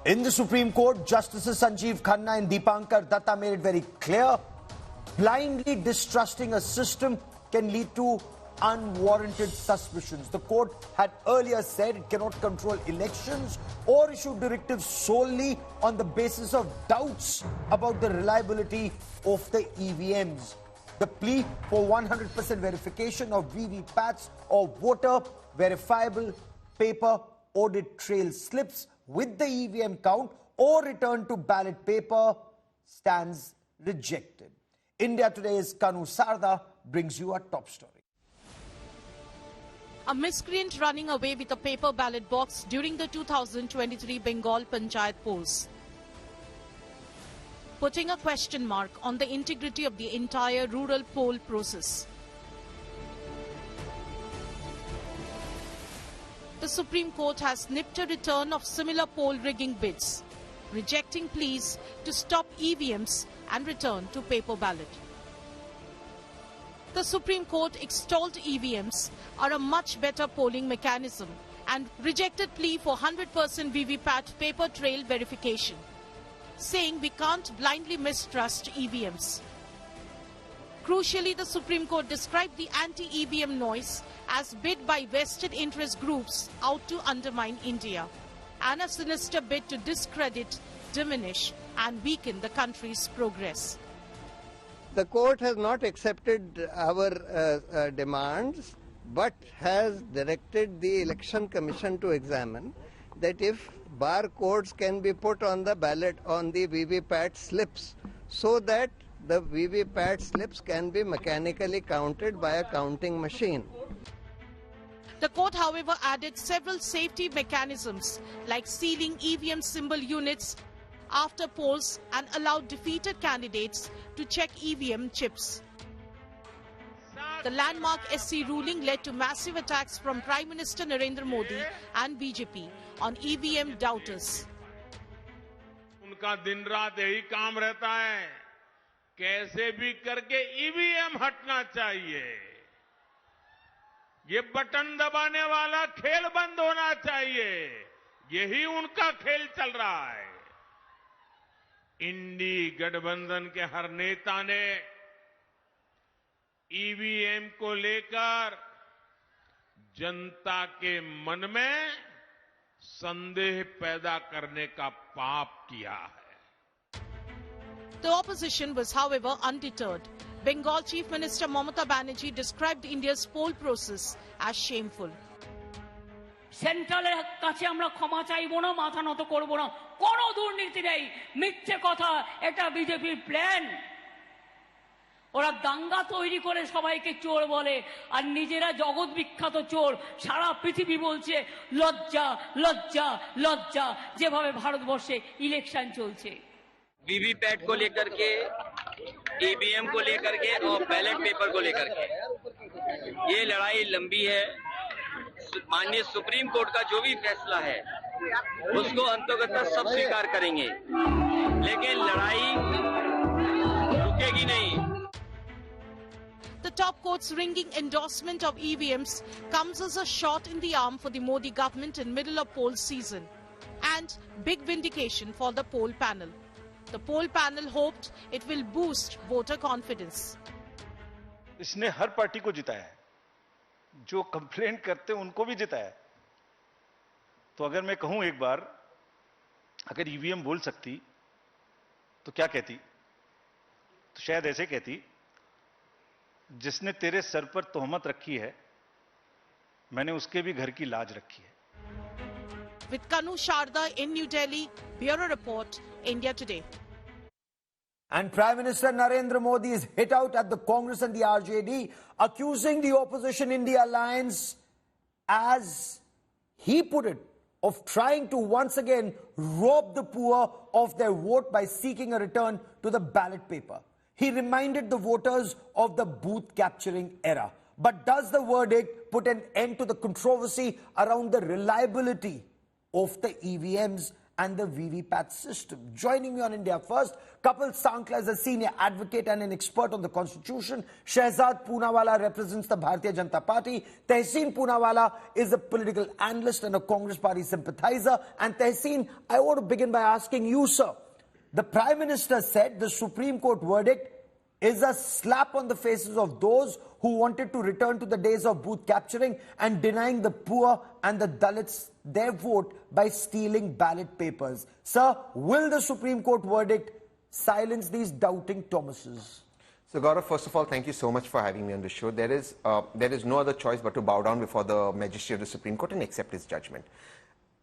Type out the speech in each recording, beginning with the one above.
In the Supreme Court, Justices Sanjiv, Khanna and Dipankar Datta made it very clear, blindly distrusting a system can lead to unwarranted suspicions. The court had earlier said it cannot control elections or issue directives solely on the basis of doubts about the reliability of the EVMs. The plea for 100% verification of VVPATs or voter verifiable paper audit trail slips with the EVM count or return to ballot paper stands rejected. India Today's Kanu Sarda brings you a top story. A miscreant running away with a paper ballot box during the 2023 Bengal Panchayat polls, putting a question mark on the integrity of the entire rural poll process. The Supreme Court has nipped a return of similar poll rigging bids, rejecting pleas to stop EVMs and return to paper ballot. The Supreme Court extolled EVMs are a much better polling mechanism and rejected plea for 100% VVPAT paper trail verification, saying we can't blindly mistrust EVMs. Crucially, the Supreme Court described the anti-EVM noise as bid by vested interest groups out to undermine India and a sinister bid to discredit, diminish and weaken the country's progress. The court has not accepted our demands, but has directed the Election Commission to examine that if barcodes can be put on the ballot on the VVPAT slips so that the VVPAT slips can be mechanically counted by a counting machine. The court, however, added several safety mechanisms like sealing EVM symbol units after polls and allowed defeated candidates to check EVM chips. The landmark SC ruling led to massive attacks from Prime Minister Narendra Modi and BJP on EVM doubters. उनका दिन रात यही काम रहता है, कैसे भी करके EVM हटना चाहिए, ये बटन दबाने वाला खेल बंद होना चाहिए, यही उनका खेल चल रहा है। इंडी गठबंधन के हर नेता ने ईवीएम को लेकर जनता के मन में संदेह पैदा करने का पाप किया है। The opposition was, however, undeterred. Bengal Chief Minister Mamata Banerjee described India's poll process as shameful. সেন্ট্রালের কাছে আমরা ক্ষমা চাইবো না, মাথা নত করব না, কোনো দুর্নীতি নেই, মিথ্যে কথা, এটা বিজেপির প্ল্যান। ওরা দাঙ্গা তৈরি করে সবাইকে চোর বলে আর নিজেরা জগৎ বিখ্যাত চোর, সারা পৃথিবী বলছে লজ্জা লজ্জা লজ্জা যেভাবে ভারতবর্ষে ইলেকশন চলছে। वीवीपैट को लेकर के, ईवीएम को लेकर के और बैलेट पेपर को लेकर के ये लड़ाई लंबी है। माननीय सुप्रीम कोर्ट का जो भी फैसला है उसको अंततः सब स्वीकार करेंगे, लेकिन लड़ाई रुकेगी नहीं। The top court's ringing endorsement of EVMs comes as a shot in the arm for the Modi government in middle of poll season and big vindication for the poll panel. The poll panel hoped it will boost voter confidence. इसने हर party को जिताया है, जो complaint करते हैं उनको भी जिताया है। तो अगर मैं कहूं एक बार, अगर ईवीएम बोल सकती तो क्या कहती? तो शायद ऐसे कहती, जिसने तेरे सर पर तोहमत रखी है मैंने उसके भी घर की लाज रखी है। With Kanu Sharda in New Delhi, Bureau Report, India Today. And Prime Minister Narendra Modi is hit out at the Congress and the RJD, accusing the opposition India Alliance, as he put it, of trying to once again rob the poor of their vote by seeking a return to the ballot paper. He reminded the voters of the booth capturing era. But does the verdict put an end to the controversy around the reliability of the EVMs and the VVPAT system. Joining me on India First, Kapil Sankla is a senior advocate and an expert on the constitution. Shehzad Poonawala represents the Bharatiya Janata Party. Tehseen Poonawala is a political analyst and a Congress party sympathizer. And Tehseen, I want to begin by asking you, sir. The Prime Minister said the Supreme Court verdict is a slap on the faces of those who wanted to return to the days of booth capturing and denying the poor and the Dalits their vote by stealing ballot papers. Sir, will the Supreme Court verdict silence these doubting Thomases? So Gaurav, first of all, thank you so much for having me on the show. There is no other choice but to bow down before the majesty of the Supreme Court and accept his judgment.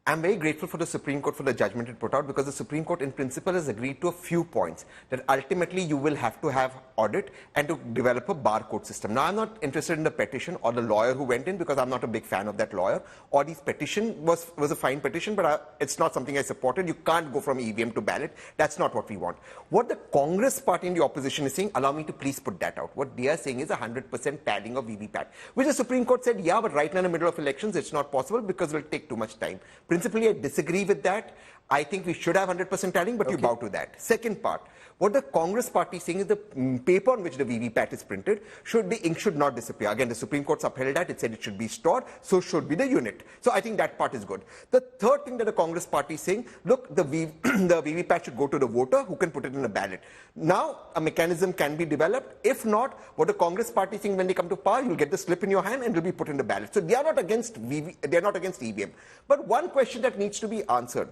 I'm very grateful for the Supreme Court for the judgment it put out, because the Supreme Court in principle has agreed to a few points that ultimately you will have to have audit and to develop a barcode system. Now, I'm not interested in the petition or the lawyer who went in, because I'm not a big fan of that lawyer. Audit's petition was a fine petition, but it's not something I supported. You can't go from EVM to ballot. That's not what we want. What the Congress party in the opposition is saying, allow me to please put that out. What they are saying is 100% tallying of VVPAT, which the Supreme Court said, yeah, but right now in the middle of elections, it's not possible because it will take too much time. Principally, I disagree with that. I think we should have 100% tallying, but you bow to that. Second part, what the Congress party is saying is the paper on which the VVPAT is printed, the ink should not disappear. Again, the Supreme Court's upheld that. It said it should be stored, so should be the unit. So I think that part is good. The third thing that the Congress party is saying, look, the VVPAT should go to the voter who can put it in a ballot. Now, a mechanism can be developed. If not, what the Congress party is saying, when they come to power, you'll get the slip in your hand and it will be put in the ballot. So they are not against EVM. But one question that needs to be answered.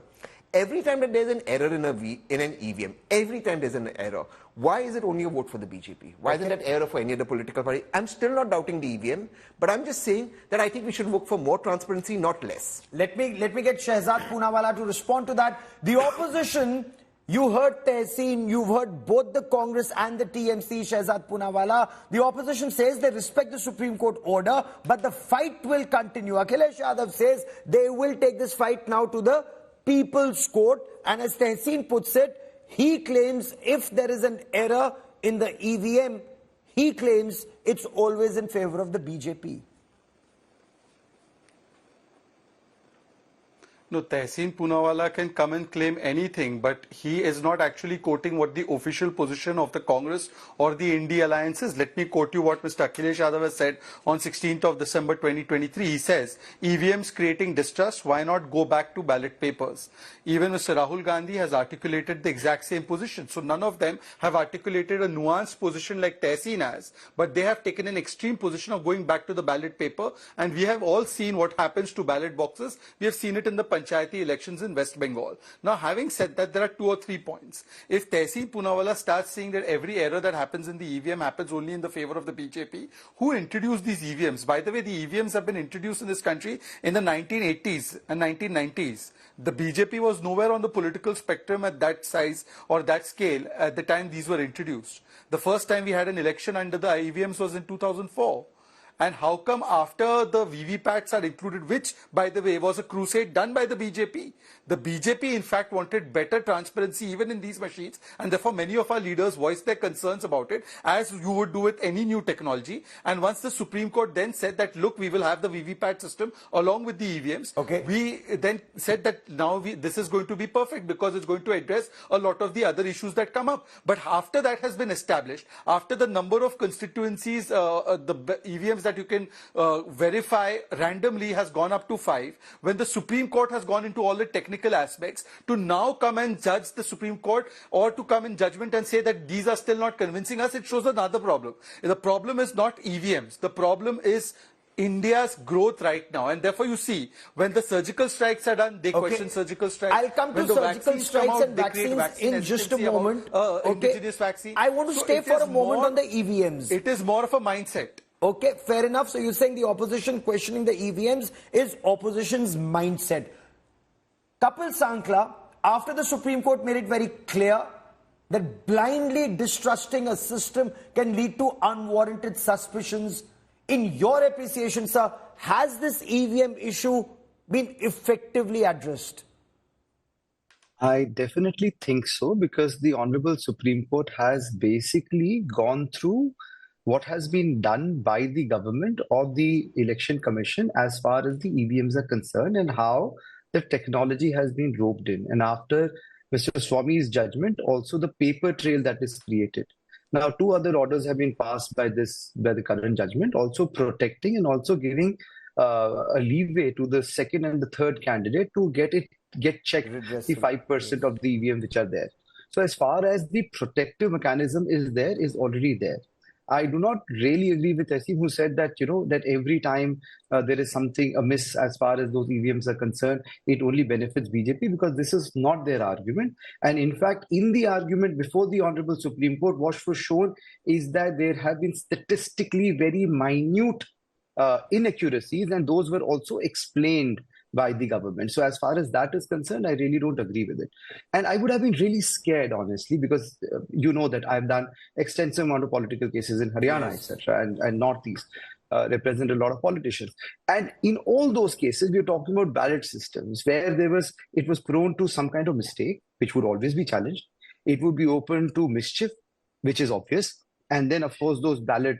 Every time that there's an error in an EVM, every time there's an error, why is it only a vote for the BJP? Why isn't that error for any other political party? I'm still not doubting the EVM, but I'm just saying that I think we should work for more transparency, not less. Let me get Shehzad Poonawala to respond to that. The opposition, you heard Tehseen, you've heard both the Congress and the TMC, Shehzad Poonawala. The opposition says they respect the Supreme Court order, but the fight will continue. Akhilesh Yadav says they will take this fight now to the People's Court, and as Tehseen puts it, he claims if there is an error in the EVM, he claims it's always in favor of the BJP. No, Tehseen Poonawala can come and claim anything, but he is not actually quoting what the official position of the Congress or the India Alliance is. Let me quote you what Mr. Akhilesh Yadav has said on 16th of December 2023. He says, EVMs creating distrust, why not go back to ballot papers? Even Mr. Rahul Gandhi has articulated the exact same position. So none of them have articulated a nuanced position like Tehseen has, but they have taken an extreme position of going back to the ballot paper. And we have all seen what happens to ballot boxes. We have seen it in the Panchayati elections in West Bengal. Now, having said that, there are 2 or 3 points. If Tehseen Poonawala starts saying that every error that happens in the EVM happens only in the favor of the BJP, who introduced these EVMs? By the way, the EVMs have been introduced in this country in the 1980s and 1990s. The BJP was nowhere on the political spectrum at that size or that scale at the time these were introduced. The first time we had an election under the EVMs was in 2004. And how come after the VVPATs are included, which, by the way, was a crusade done by the BJP? The BJP, in fact, wanted better transparency even in these machines, and therefore many of our leaders voiced their concerns about it, as you would do with any new technology. And once the Supreme Court then said that, look, we will have the VVPAT system along with the EVMs, we then said that now this is going to be perfect because it's going to address a lot of the other issues that come up. But after that has been established, after the number of constituencies, the EVMs that you can verify randomly has gone up to 5, when the Supreme Court has gone into all the technical aspects, to now come and judge the Supreme Court or to come in judgment and say that these are still not convincing us, it shows another problem. The problem is not EVMs. The problem is India's growth right now, and therefore you see when the surgical strikes are done, they question surgical strikes. I'll come to surgical strikes and vaccines in just a moment. Indigenous vaccine. I want to stay for a moment on the EVMs. It is more of a mindset. Okay, fair enough. So you're saying the opposition questioning the EVMs is opposition's mindset. Kapil Sankla, after the Supreme Court made it very clear that blindly distrusting a system can lead to unwarranted suspicions, in your appreciation, sir, has this EVM issue been effectively addressed? I definitely think so, because the Honorable Supreme Court has basically gone through what has been done by the government or the Election Commission as far as the EVMs are concerned, and how the technology has been roped in. And after Mr. Swami's judgment, also the paper trail that is created. Now, two other orders have been passed by the current judgment, also protecting and also giving a leeway to the second and the third candidate to get checked the 5% of the EVM which are there. So as far as the protective mechanism is already there. I do not really agree with Asim, who said that, that every time there is something amiss as far as those EVMs are concerned, it only benefits BJP, because this is not their argument. And in fact, in the argument before the Honorable Supreme Court, what was shown is that there have been statistically very minute inaccuracies, and those were also explained by the government. So as far as that is concerned, I really don't agree with it. And I would have been really scared, honestly, because you know that I've done extensive amount of political cases in Haryana, etc., and Northeast, represent a lot of politicians. And in all those cases, we're talking about ballot systems where it was prone to some kind of mistake, which would always be challenged. It would be open to mischief, which is obvious. And then, of course, those ballot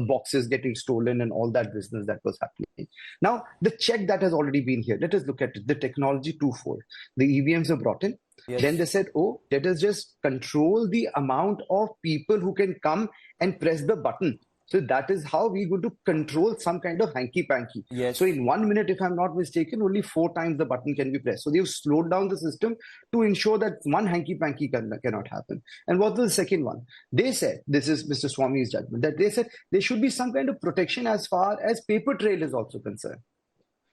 boxes getting stolen and all that business that was happening. Now, the check that has already been here, let us look at it. The technology twofold. The EVMs are brought in. Yes. Then they said, let us just control the amount of people who can come and press the button. So that is how we're going to control some kind of hanky-panky. Yes. So in 1 minute, if I'm not mistaken, only 4 times the button can be pressed. So they've slowed down the system to ensure that one hanky-panky cannot happen. And what was the second one? They said, this is Mr. Swami's judgment, that they said there should be some kind of protection as far as paper trail is also concerned.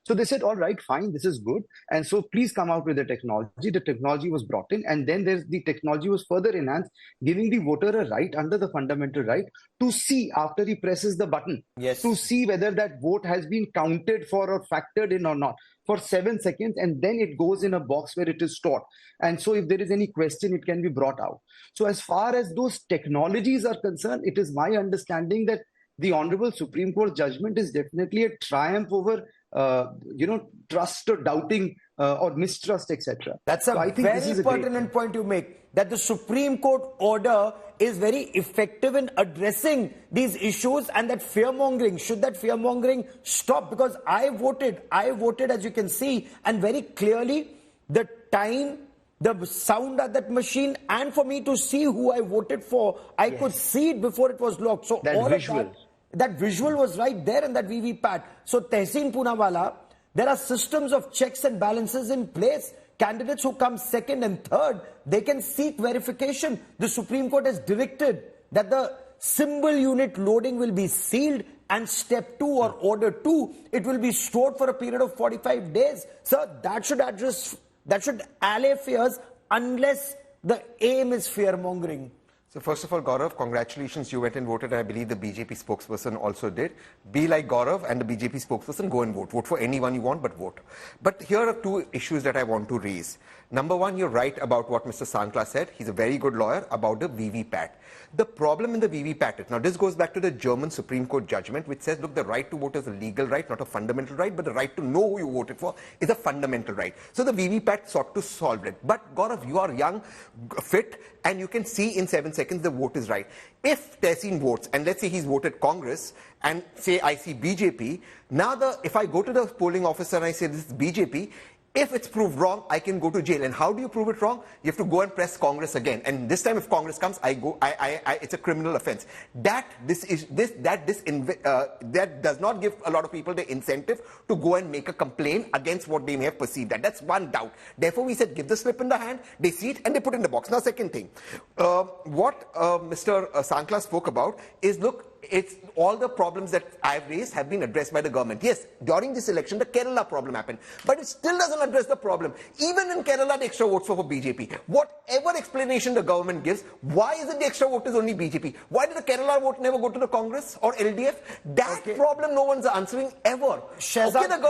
So they said, all right, fine, this is good. And so please come out with the technology. The technology was brought in, and then the technology was further enhanced, giving the voter a right under the fundamental right to see after he presses the button, to see whether that vote has been counted for or factored in or not for 7 seconds. And then it goes in a box where it is stored. And so if there is any question, it can be brought out. So as far as those technologies are concerned, it is my understanding that the Honorable Supreme Court judgment is definitely a triumph over trust or doubting or mistrust, etc. That's a very pertinent point you make, that the Supreme Court order is very effective in addressing these issues, and that fear-mongering, should that fear-mongering stop? Because I voted, as you can see, and very clearly the time, the sound at that machine, and for me to see who I voted for, I could see it before it was locked. So that all visual. of that visual was right there in that VVPAT. So Tehseen Poonawalla, there are systems of checks and balances in place. Candidates who come second and third, they can seek verification. The Supreme Court has directed that the symbol unit loading will be sealed, and step 2 or order 2, it will be stored for a period of 45 days. So that should allay fears, unless the aim is fear-mongering. So first of all, Gaurav, congratulations, you went and voted. I believe the BJP spokesperson also did. Be like Gaurav and the BJP spokesperson, go and vote. Vote for anyone you want, but vote. But here are 2 issues that I want to raise. Number one, you're right about what Mr. Sankla said. He's a very good lawyer about the VVPAT. The problem in the VVPAT, now this goes back to the German Supreme Court judgment, which says, look, the right to vote is a legal right, not a fundamental right, but the right to know who you voted for is a fundamental right. So the VVPAT sought to solve it. But Gaurav, you are young, fit, and you can see in 7 seconds the vote is right. If Tehseen votes, and let's say he's voted Congress, and say I see BJP, now if I go to the polling officer and I say this is BJP, if it's proved wrong, I can go to jail. And how do you prove it wrong? You have to go and press Congress again. And this time, if Congress comes, it's a criminal offense. That does not give a lot of people the incentive to go and make a complaint against what they may have perceived. That's one doubt. Therefore, we said, give the slip in the hand, they see it, and they put it in the box. Now, second thing, what Mr. Sankla spoke about is, look, it's all the problems that I've raised have been addressed by the government. Yes, during this election, the Kerala problem happened, but it still doesn't address the problem. Even in Kerala, the extra votes were for BJP. Whatever explanation the government gives, why is it the extra vote is only BJP? Why did the Kerala vote never go to the Congress or LDF? That problem no one's answering ever. Shehzad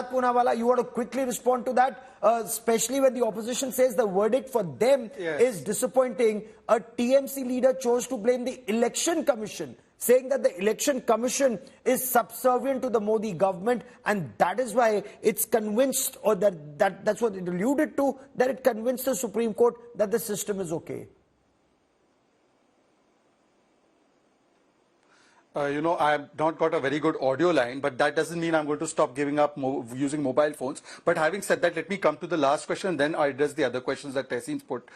Poonawalla, you want to quickly respond to that, especially when the opposition says the verdict for them is disappointing. A TMC leader chose to blame the Election Commission, saying that the Election Commission is subservient to the Modi government, and that is why it's convinced, or that's what it alluded to, that it convinced the Supreme Court that the system is okay. I've not got a very good audio line, but that doesn't mean I'm going to stop giving up using mobile phones. But having said that, let me come to the last question, and then I address the other questions that Tehseen's put.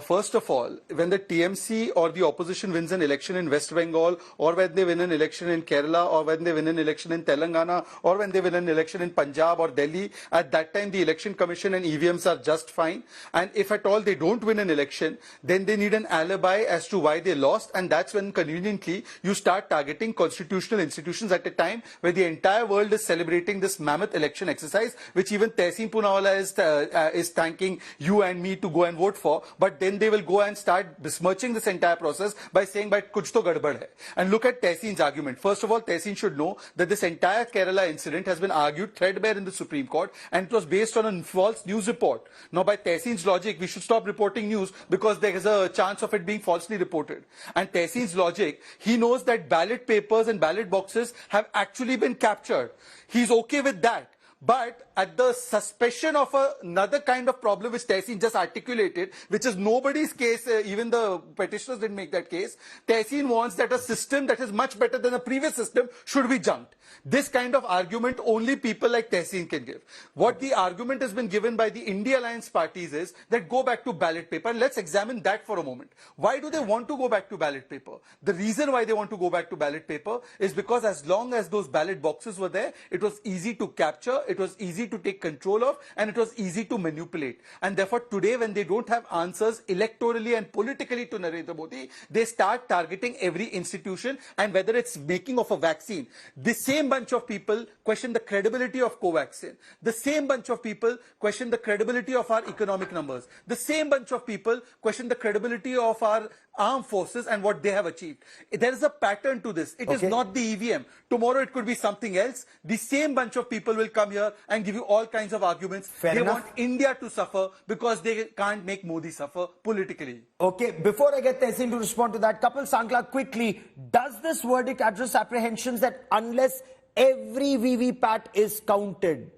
First of all, when the TMC or the opposition wins an election in West Bengal, or when they win an election in Kerala, or when they win an election in Telangana, or when they win an election in Punjab or Delhi, at that time the Election Commission and EVMs are just fine. And if at all they don't win an election, then they need an alibi as to why they lost, and that's when conveniently you start targeting constitutional institutions at a time where the entire world is celebrating this mammoth election exercise, which even Tehseen Poonawalla is thanking you and me to go and vote for. But then they will go and start besmirching this entire process by saying, "But kuch to gadbad hai." And look at Tehseen's argument. First of all, Tehseen should know that this entire Kerala incident has been argued threadbare in the Supreme Court, and it was based on a false news report. Now, by Tehseen's logic, we should stop reporting news because there is a chance of it being falsely reported. And Tehseen's logic, he knows that ballot papers and ballot boxes have actually been captured. He's okay with that. But at the suspicion of another kind of problem which Tehseen just articulated, which is nobody's case, even the petitioners didn't make that case, Tehseen wants that a system that is much better than a previous system should be junked. This kind of argument only people like Tehseen can give. What the argument has been given by the India Alliance parties is that go back to ballot paper, and let's examine that for a moment. Why do they want to go back to ballot paper? The reason why they want to go back to ballot paper is because as long as those ballot boxes were there, it was easy to capture, it was easy to take control of, and it was easy to manipulate. And therefore today, when they don't have answers electorally and politically to Narendra Modi, they start targeting every institution, and whether it's making of a vaccine. The same bunch of people question the credibility of Covaxin. The same bunch of people question the credibility of our economic numbers. The same bunch of people question the credibility of our armed forces and what they have achieved. There is a pattern to this. It is not the EVM. Tomorrow it could be something else. The same bunch of people will come here and give you all kinds of arguments. They want India to suffer because they can't make Modi suffer politically. Okay, before I get Tehseen to respond to that, Kapil Sangla, quickly, does this verdict address apprehensions that unless every VVPAT is counted,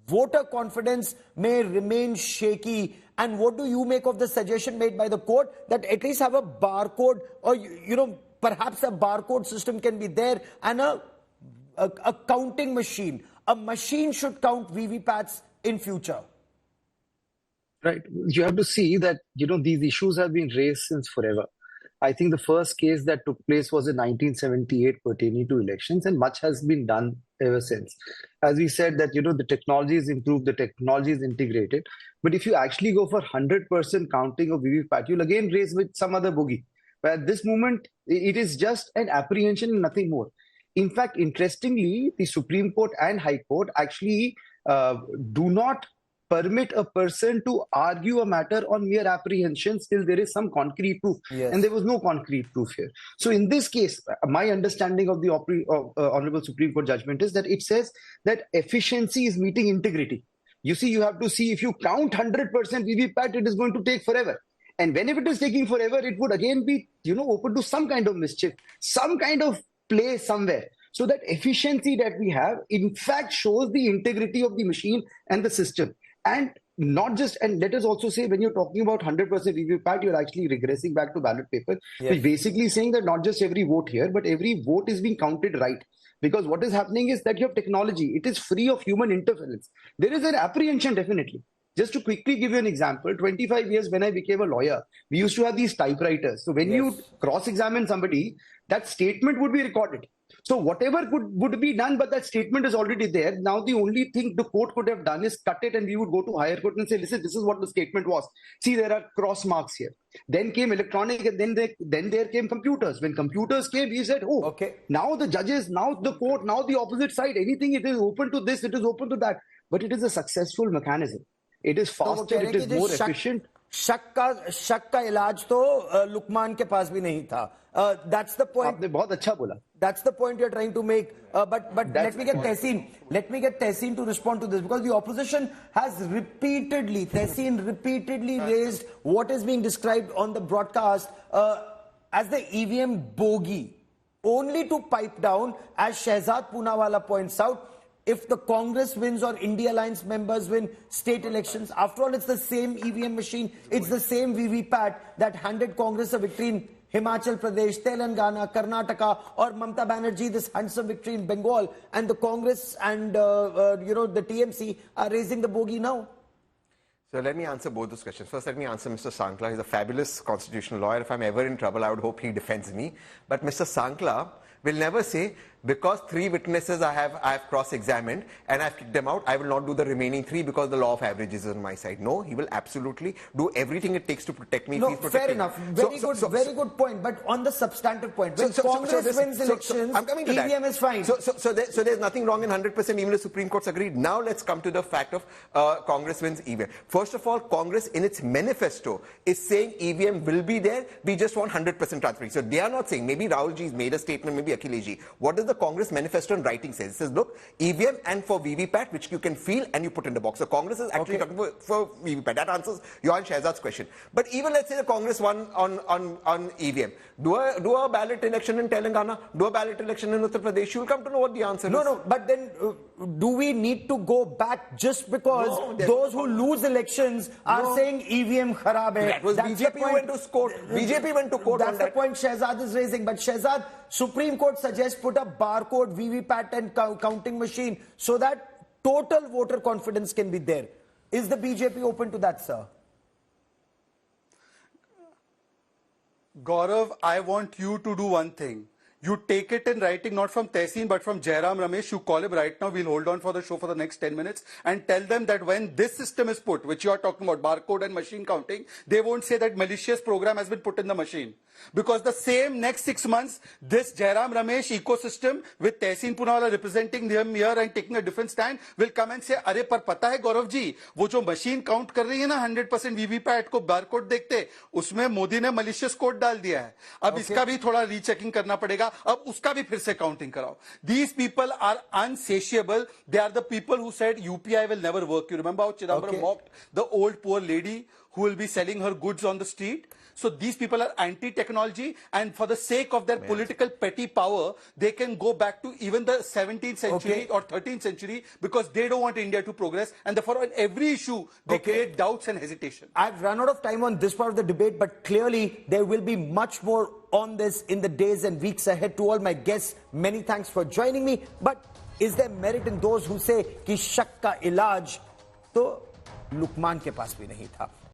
voter confidence may remain shaky? And what do you make of the suggestion made by the court that at least have a barcode, or perhaps a barcode system can be there, and a counting machine? A machine should count VVPATs in future. Right. You have to see that, these issues have been raised since forever. I think the first case that took place was in 1978 pertaining to elections, and much has been done ever since. As we said that, the technology is improved, the technology is integrated. But if you actually go for 100% counting of VVPAT, you'll again raise with some other boogie. But at this moment, it is just an apprehension and nothing more. In fact, interestingly, the Supreme Court and High Court actually do not permit a person to argue a matter on mere apprehensions till there is some concrete proof. Yes. And there was no concrete proof here. So in this case, my understanding of the Honorable Supreme Court judgment is that it says that efficiency is meeting integrity. You see, you have to see if you count 100% VVPAT, it is going to take forever. And whenever it is taking forever, it would again be, open to some kind of mischief, some kind of play somewhere. So that efficiency that we have, in fact, shows the integrity of the machine and the system. And not just, and let us also say, when you're talking about 100% VVPAT, you're actually regressing back to ballot paper, which basically saying that not just every vote here, but every vote is being counted right. Because what is happening is that you have technology. It is free of human interference. There is an apprehension, definitely. Just to quickly give you an example, 25 years when I became a lawyer, we used to have these typewriters. So when you cross-examine somebody, that statement would be recorded. So whatever would be done, but that statement is already there. Now the only thing the court could have done is cut it, and we would go to higher court and say, listen, this is what the statement was. See, there are cross marks here. Then came electronic, and then there came computers. When computers came, we said, now the judges, now the court, now the opposite side, anything, it is open to this, it is open to that. But it is a successful mechanism. It is faster, it is more efficient. शक का इलाज तो लुकमान के पास भी नहीं था. That's the point. आपने बहुत अच्छा बोला. That's the point you're trying to make. But let me get Tehseen. Let me get Tehseen to respond to this, because the opposition has repeatedly raised what is being described on the broadcast as the EVM bogey, only to pipe down, as Shehzad Poonawalla points out, if the Congress wins or India Alliance members win state elections. After all, it's the same EVM machine, it's the same VVPAT that handed Congress a victory in Himachal Pradesh, Telangana, Karnataka, or Mamata Banerjee, this handsome victory in Bengal, and the Congress and the TMC are raising the bogey now? So let me answer both those questions. First, let me answer Mr. Sankla. He's a fabulous constitutional lawyer. If I'm ever in trouble, I would hope he defends me. But Mr. Sankla will never say, because 3 witnesses I have cross-examined and I've kicked them out, I will not do the remaining 3 because the law of averages is on my side. No, he will absolutely do everything it takes to protect me. No, fair enough. Very good point. But on the substantive point, when Congress wins elections, EVM is fine. So there's nothing wrong in 100%, even the Supreme Court's agreed. Now let's come to the fact of Congress wins EVM. First of all, Congress in its manifesto is saying EVM will be there. We just want 100% transparency. So they are not saying, maybe Rahul Ji's made a statement, maybe Akhilesh Ji. What does the Congress manifesto in writing say? It says, look, EVM and for VVPAT, which you can feel and you put in the box. So Congress is actually talking for VVPAT. That answers your and Shehzad's question. But even let's say the Congress won on EVM. Do a ballot election in Telangana, do a ballot election in Uttar Pradesh, you'll come to know what the answer is. No, but then do we need to go back just because those who lose elections are saying EVM kharab hai? That was BJP who went to court. BJP went to court on that. That's the point Shehzad is raising. But Shehzad, Supreme Court suggests put a barcode, VVPAT and counting machine so that total voter confidence can be there. Is the BJP open to that, sir? Gaurav, I want you to do one thing. You take it in writing, not from Tehseen, but from Jairam Ramesh. You call him right now. We'll hold on for the show for the next 10 minutes and tell them that when this system is put, which you are talking about, barcode and machine counting, they won't say that malicious program has been put in the machine. Because the same next 6 months, this Jairam Ramesh ecosystem with Tehseen Poonawalla representing them here and taking a different stand will come and say, अरे पर पता है गौरव जी, वो जो machine count कर रही है ना 100% VVPAT को barcode देखते, उसमें मोदी ने malicious code डाल दिया है. अब इसका भी थोड़ा rechecking करना पड़ेगा. अब उसका भी फिर से counting कराओ. These people are unsatiable. They are the people who said UPI will never work. You remember how Chidambaram mocked the old poor lady who will be selling her goods on the street? So these people are anti-technology, and for the sake of their political petty power, they can go back to even the 17th century or 13th century because they don't want India to progress, and therefore on every issue they create doubts and hesitation. I've run out of time on this part of the debate, but clearly there will be much more on this in the days and weeks ahead. To all my guests, many thanks for joining me. But is there merit in those who say कि शक का इलाज तो लुकमान के पास भी नहीं था?